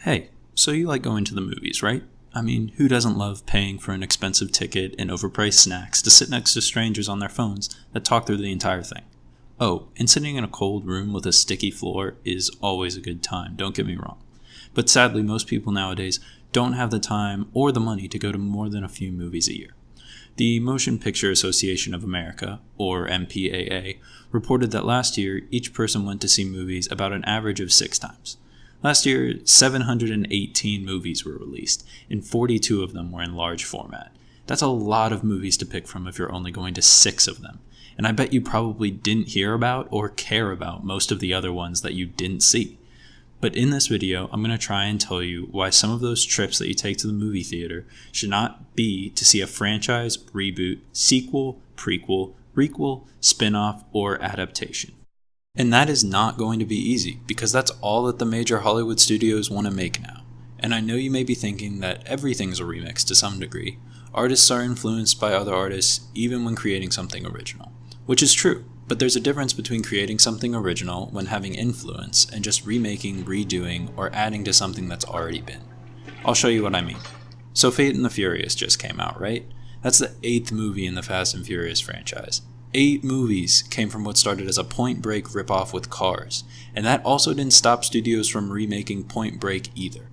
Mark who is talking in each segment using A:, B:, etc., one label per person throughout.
A: Hey, so you like going to the movies, right? I mean, who doesn't love paying for an expensive ticket and overpriced snacks to sit next to strangers on their phones that talk through the entire thing? Oh, and sitting in a cold room with a sticky floor is always a good time, don't get me wrong. But sadly, most people nowadays don't have the time or the money to go to more than a few movies a year. The Motion Picture Association of America, or MPAA, reported that last year each person went to see movies about an average of 6 times. Last year, 718 movies were released, and 42 of them were in large format. That's a lot of movies to pick from if you're only going to 6 of them, and I bet you probably didn't hear about or care about most of the other ones that you didn't see. But in this video, I'm going to try and tell you why some of those trips that you take to the movie theater should not be to see a franchise, reboot, sequel, prequel, requel, spin-off, or adaptation. And that is not going to be easy, because that's all that the major Hollywood studios want to make now. And I know you may be thinking that everything's a remix to some degree. Artists are influenced by other artists even when creating something original. Which is true, but there's a difference between creating something original when having influence and just remaking, redoing, or adding to something that's already been. I'll show you what I mean. So Fate and the Furious just came out, right? That's the 8th movie in the Fast and Furious franchise. 8 movies came from what started as a Point Break ripoff with Cars, and that also didn't stop studios from remaking Point Break either.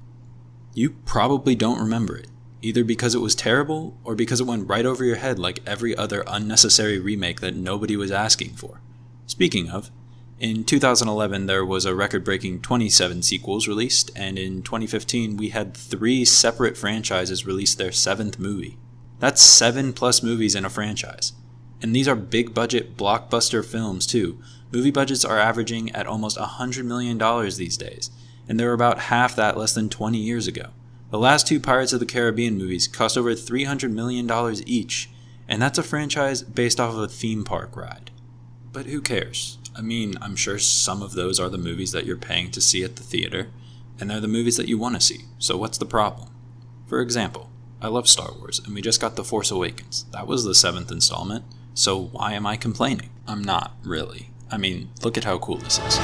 A: You probably don't remember it, either because it was terrible or because it went right over your head like every other unnecessary remake that nobody was asking for. Speaking of, in 2011 there was a record-breaking 27 sequels released, and in 2015 we had 3 separate franchises release their 7th movie. That's 7+ movies in a franchise. And these are big-budget blockbuster films too. Movie budgets are averaging at almost $100 million these days, and they were about half that less than 20 years ago. The last 2 Pirates of the Caribbean movies cost over $300 million each, and that's a franchise based off of a theme park ride. But who cares? I mean, I'm sure some of those are the movies that you're paying to see at the theater, and they're the movies that you want to see, so what's the problem? For example, I love Star Wars, and we just got The Force Awakens. That was the 7th installment. So why am I complaining? I'm not, really. I mean, look at how cool this is.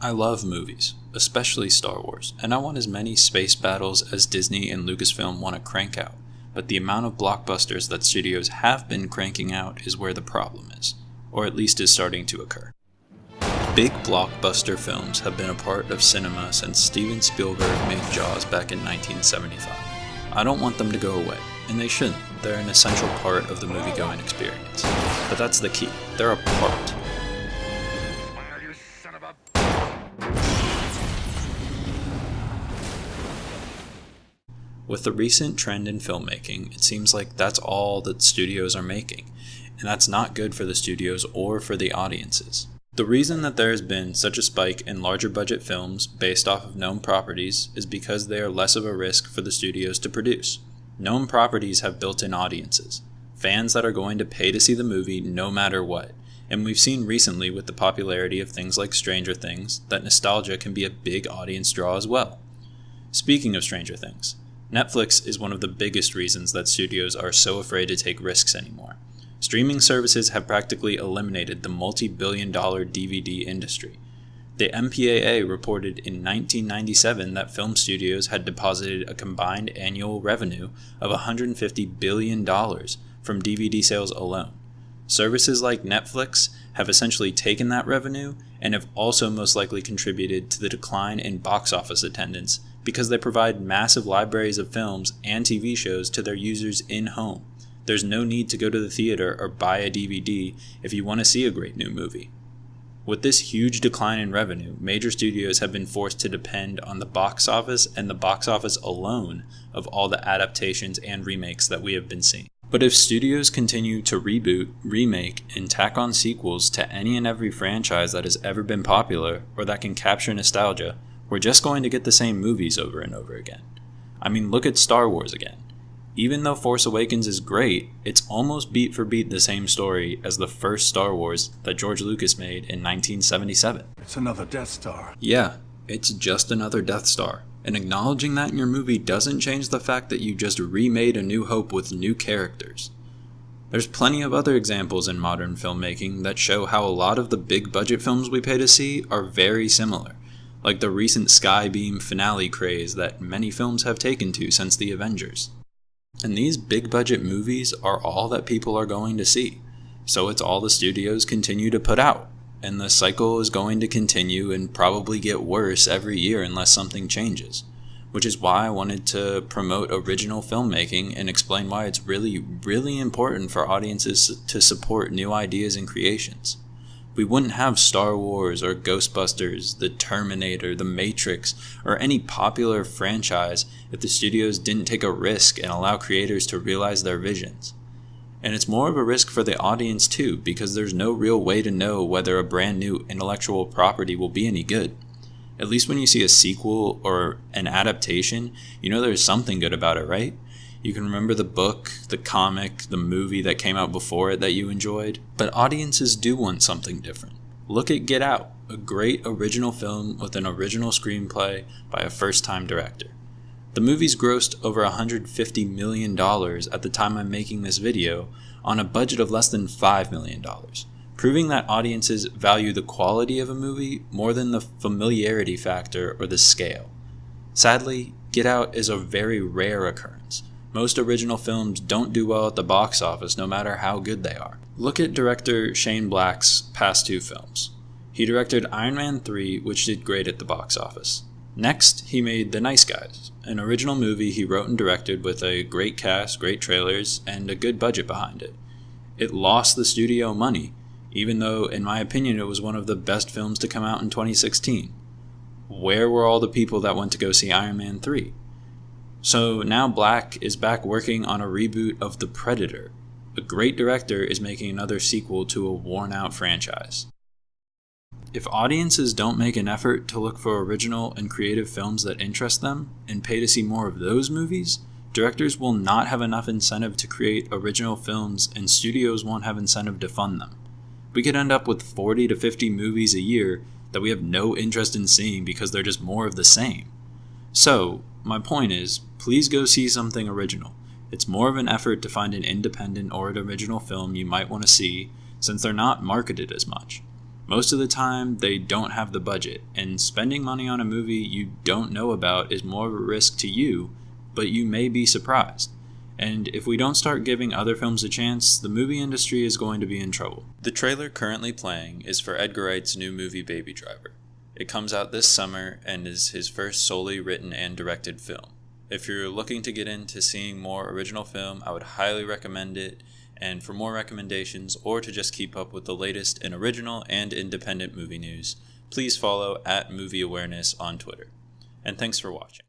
A: I love movies, especially Star Wars, and I want as many space battles as Disney and Lucasfilm want to crank out, but the amount of blockbusters that studios have been cranking out is where the problem is, or at least is starting to occur. Big blockbuster films have been a part of cinema since Steven Spielberg made Jaws back in 1975. I don't want them to go away, and they shouldn't. They're an essential part of the movie-going experience. But that's the key. They're a part. With the recent trend in filmmaking, it seems like that's all that studios are making, and that's not good for the studios or for the audiences. The reason that there has been such a spike in larger budget films based off of known properties is because they are less of a risk for the studios to produce. Known properties have built-in audiences, fans that are going to pay to see the movie no matter what, and we've seen recently with the popularity of things like Stranger Things that nostalgia can be a big audience draw as well. Speaking of Stranger Things, Netflix is one of the biggest reasons that studios are so afraid to take risks anymore. Streaming services have practically eliminated the multi-billion-dollar DVD industry. The MPAA reported in 1997 that film studios had deposited a combined annual revenue of $150 billion from DVD sales alone. Services like Netflix have essentially taken that revenue and have also most likely contributed to the decline in box office attendance because they provide massive libraries of films and TV shows to their users in-home. There's no need to go to the theater or buy a DVD if you want to see a great new movie. With this huge decline in revenue, major studios have been forced to depend on the box office and the box office alone of all the adaptations and remakes that we have been seeing. But if studios continue to reboot, remake, and tack on sequels to any and every franchise that has ever been popular or that can capture nostalgia, we're just going to get the same movies over and over again. I mean, look at Star Wars again. Even though Force Awakens is great, it's almost beat for beat the same story as the first Star Wars that George Lucas made in 1977.
B: It's another Death Star.
A: Yeah, it's just another Death Star. And acknowledging that in your movie doesn't change the fact that you just remade A New Hope with new characters. There's plenty of other examples in modern filmmaking that show how a lot of the big budget films we pay to see are very similar, like the recent Skybeam finale craze that many films have taken to since the Avengers. And these big budget movies are all that people are going to see, so it's all the studios continue to put out, and the cycle is going to continue and probably get worse every year unless something changes. Which is why I wanted to promote original filmmaking and explain why it's really, really important for audiences to support new ideas and creations. We wouldn't have Star Wars or Ghostbusters, The Terminator, The Matrix, or any popular franchise if the studios didn't take a risk and allow creators to realize their visions. And it's more of a risk for the audience too, because there's no real way to know whether a brand new intellectual property will be any good. At least when you see a sequel or an adaptation, you know there's something good about it, right? You can remember the book, the comic, the movie that came out before it that you enjoyed. But audiences do want something different. Look at Get Out, a great original film with an original screenplay by a first-time director. The movie's grossed over $150 million at the time I'm making this video on a budget of less than $5 million. Proving that audiences value the quality of a movie more than the familiarity factor or the scale. Sadly, Get Out is a very rare occurrence. Most original films don't do well at the box office no matter how good they are. Look at director Shane Black's past two films. He directed Iron Man 3, which did great at the box office. Next, he made The Nice Guys, an original movie he wrote and directed with a great cast, great trailers, and a good budget behind it. It lost the studio money, even though, in my opinion, it was one of the best films to come out in 2016. Where were all the people that went to go see Iron Man 3? So now Black is back working on a reboot of The Predator. A great director is making another sequel to a worn-out franchise. If audiences don't make an effort to look for original and creative films that interest them and pay to see more of those movies, directors will not have enough incentive to create original films and studios won't have incentive to fund them. We could end up with 40 to 50 movies a year that we have no interest in seeing because they're just more of the same. So, my point is, please go see something original. It's more of an effort to find an independent or an original film you might want to see since they're not marketed as much. Most of the time, they don't have the budget, and spending money on a movie you don't know about is more of a risk to you, but you may be surprised. And if we don't start giving other films a chance, the movie industry is going to be in trouble. The trailer currently playing is for Edgar Wright's new movie Baby Driver. It comes out this summer and is his first solely written and directed film. If you're looking to get into seeing more original film, I would highly recommend it. And for more recommendations or to just keep up with the latest in original and independent movie news, please follow @MovieAwareness on Twitter. And thanks for watching.